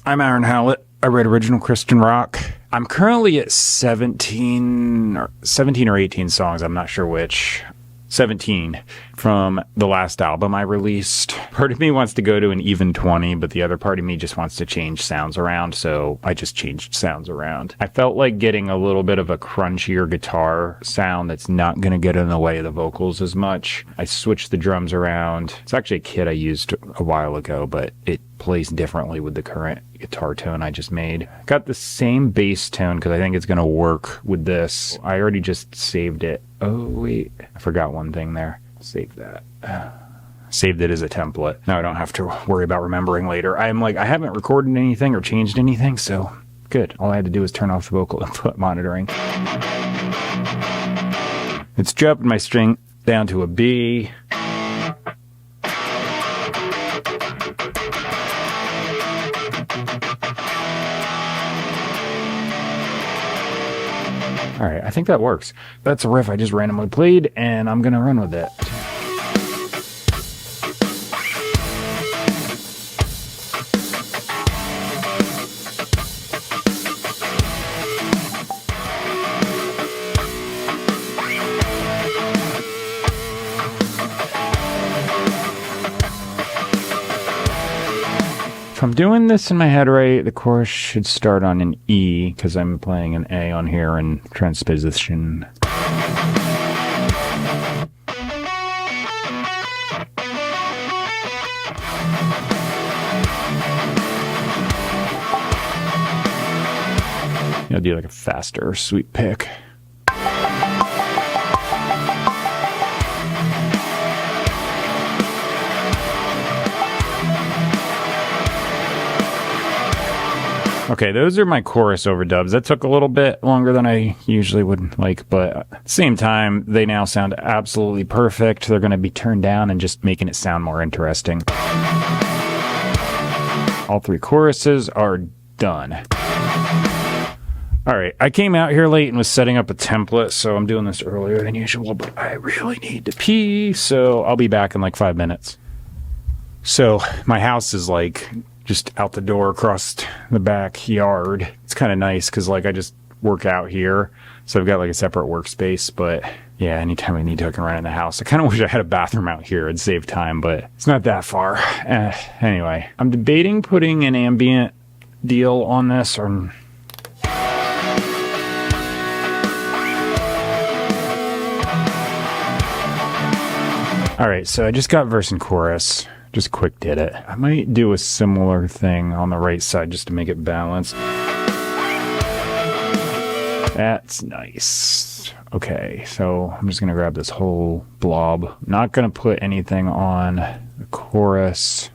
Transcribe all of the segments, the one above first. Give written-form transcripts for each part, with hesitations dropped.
I'm Aaron Hallett. I write original Christian rock. I'm currently at 17 or 18 songs. I'm not sure which. 17 from the last album I released. Part of me wants to go to an even 20, but the other part of me just wants to change sounds around, so I just changed sounds around. I felt like getting a little bit of a crunchier guitar sound that's not going to get in the way of the vocals as much. I switched the drums around. It's actually a kit I used a while ago, but it plays differently with the current guitar tone I just made. Got the same bass tone because I think it's going to work with this. I already just saved it. Oh, wait. I forgot one thing there. Save that. Saved it as a template. Now I don't have to worry about remembering later. I haven't recorded anything or changed anything, so good. All I had to do was turn off the vocal input monitoring. It's dropping my string down to a B. All right, I think that works. That's a riff I just randomly played, and I'm going to run with it. If I'm doing this in my head right, the chorus should start on an E because I'm playing an A on here in transposition. I'll do like a faster sweep pick. Okay, those are my chorus overdubs. That took a little bit longer than I usually would like, but at the same time, they now sound absolutely perfect. They're going to be turned down and just making it sound more interesting. All three choruses are done. All right, I came out here late and was setting up a template, so I'm doing this earlier than usual, but I really need to pee, so I'll be back in like 5 minutes. So my house is like just out the door across the backyard. It's kind of nice because like I just work out here, so I've got like a separate workspace, but yeah, anytime I need to, I can run in the house. I kind of wish I had a bathroom out here. It'd save time, but it's not that far. Anyway, I'm debating putting an ambient deal on this or... All right, so I just got verse and chorus. Just quick did it. I might do a similar thing on the right side just to make it balanced. That's nice. Okay, so I'm just going to grab this whole blob. Not going to put anything on the chorus,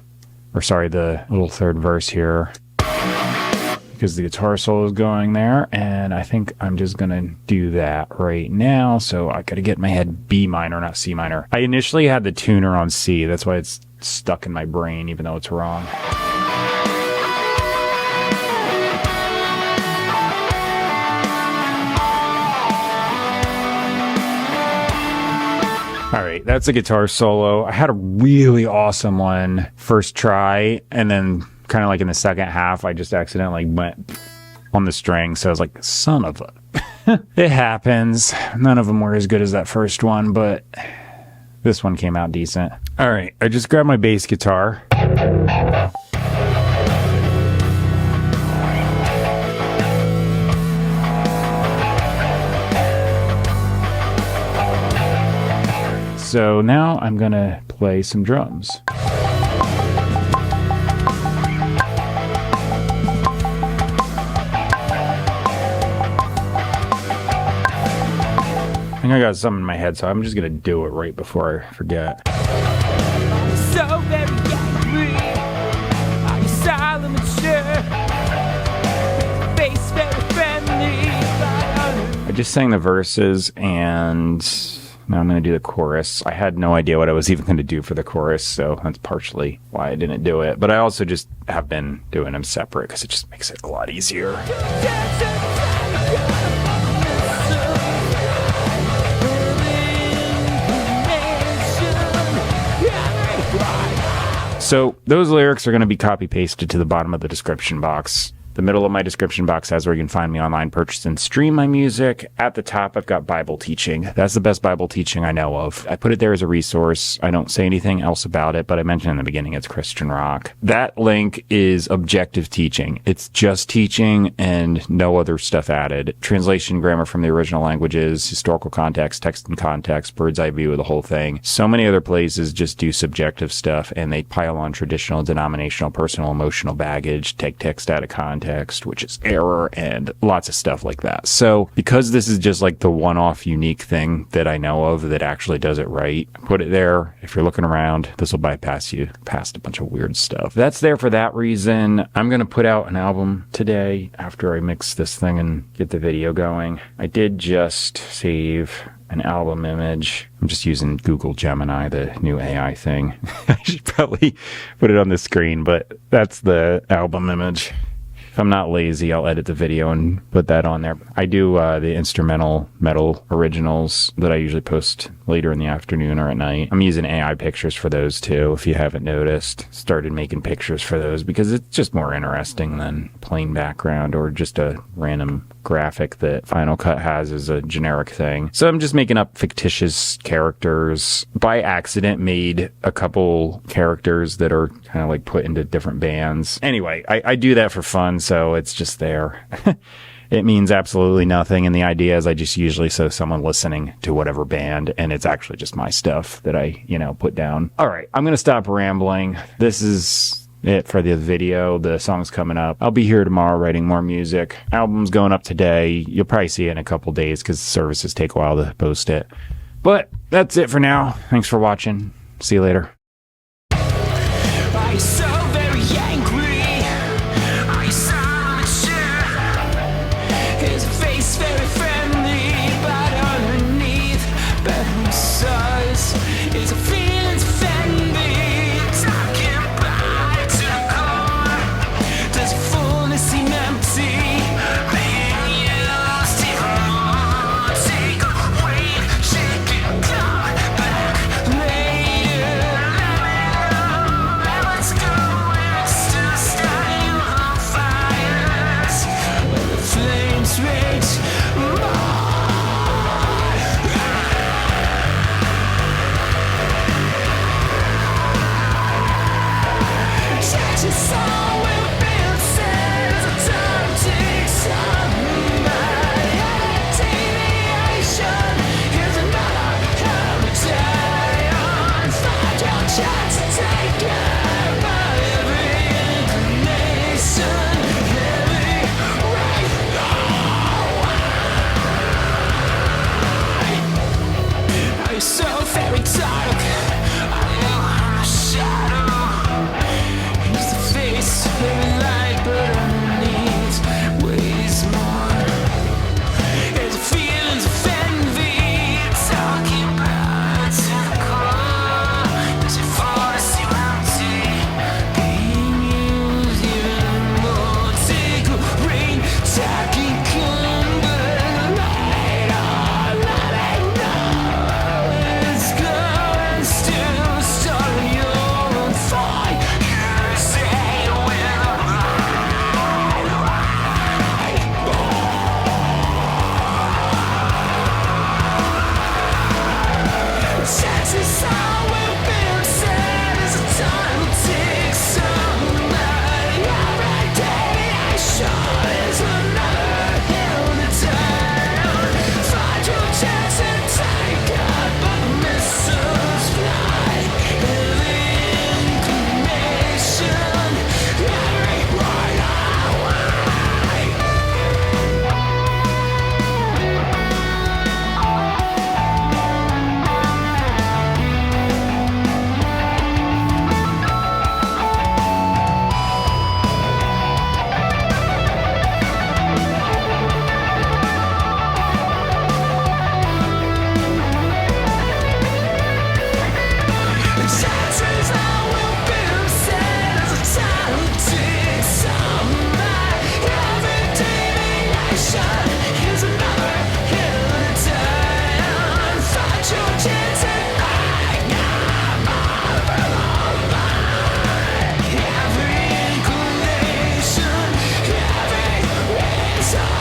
or sorry, the little third verse here, because the guitar solo is going there, and I think I'm just going to do that right now. So I got to get in my head B minor, not C minor. I initially had the tuner on C. That's why it's stuck in my brain, even though it's wrong. All right, that's a guitar solo. I had a really awesome one first try, and then kind of like in the second half, I just accidentally went on the string. So I was like, son of a... It happens. None of them were as good as that first one, but this one came out decent. All right, I just grabbed my bass guitar. So now I'm gonna play some drums. I think I got something in my head, so I'm just gonna do it right before I forget. So very angry, are you solemn and sure? Face very friendly. I just sang the verses, and now I'm gonna do the chorus. I had no idea what I was even gonna do for the chorus, so that's partially why I didn't do it. But I also just have been doing them separate because it just makes it a lot easier. So those lyrics are going to be copy pasted to the bottom of the description box. The middle of my description box has where you can find me online, purchase and stream my music. At the top, I've got Bible teaching. That's the best Bible teaching I know of. I put it there as a resource. I don't say anything else about it, but I mentioned in the beginning it's Christian rock. That link is objective teaching. It's just teaching and no other stuff added. Translation, grammar from the original languages, historical context, text and context, bird's eye view of the whole thing. So many other places just do subjective stuff and they pile on traditional, denominational, personal, emotional baggage, take text out of context, which is error, and lots of stuff like that. So because this is just like the one-off unique thing that I know of that actually does it right, put it there. If you're looking around, this will bypass you past a bunch of weird stuff. That's there for that reason. I'm going to put out an album today after I mix this thing and get the video going. I did just save an album image. I'm just using Google Gemini, the new AI thing. I should probably put it on the screen, but that's the album image. If I'm not lazy, I'll edit the video and put that on there. I do the instrumental metal originals that I usually post later in the afternoon or at night. I'm using AI pictures for those too, if you haven't noticed. Started making pictures for those because it's just more interesting than plain background or just a random graphic that Final Cut has as a generic thing. So I'm just making up fictitious characters. By accident, made a couple characters that are kind of like put into different bands. Anyway, I do that for fun, so it's just there. It means absolutely nothing, and the idea is I just usually show someone listening to whatever band, and it's actually just my stuff that I, put down. All right, I'm going to stop rambling. This is it for the video. The song's coming up. I'll be here tomorrow writing more music. Album's going up today. You'll probably see it in a couple days because services take a while to post it. But that's it for now. Thanks for watching. See you later. I'm so very angry. I saw his face very friendly, but underneath, better size is a feelings offend me. Talking about it to the core. Does fullness seem empty? Being used even more. Take a wave, shake it, come back later. Let's go, it's still starting on fires. When the flames rage more. Churches all will build says a time takes somebody. Deviation is another holiday. Find your chance to take care by every inclination. Heavy right now. I'm so very dark. I am a shadow. He's the face, very light, but underneath weighs more. There's feelings of envy, talking about to the core. Does it fall to seem empty? Being used even more. Take a rain, talking come back later. Let it know it's going still starting your fight. You say with a chances are we'll be sad as the time will take somebody. Every deviation is another hill to turn. Find your chance and take it, but missiles fly. Heavy inclination, every right away. Chances are we'll be sad as the time will take somebody. Every deviation is another hill to turn. Find your chance and So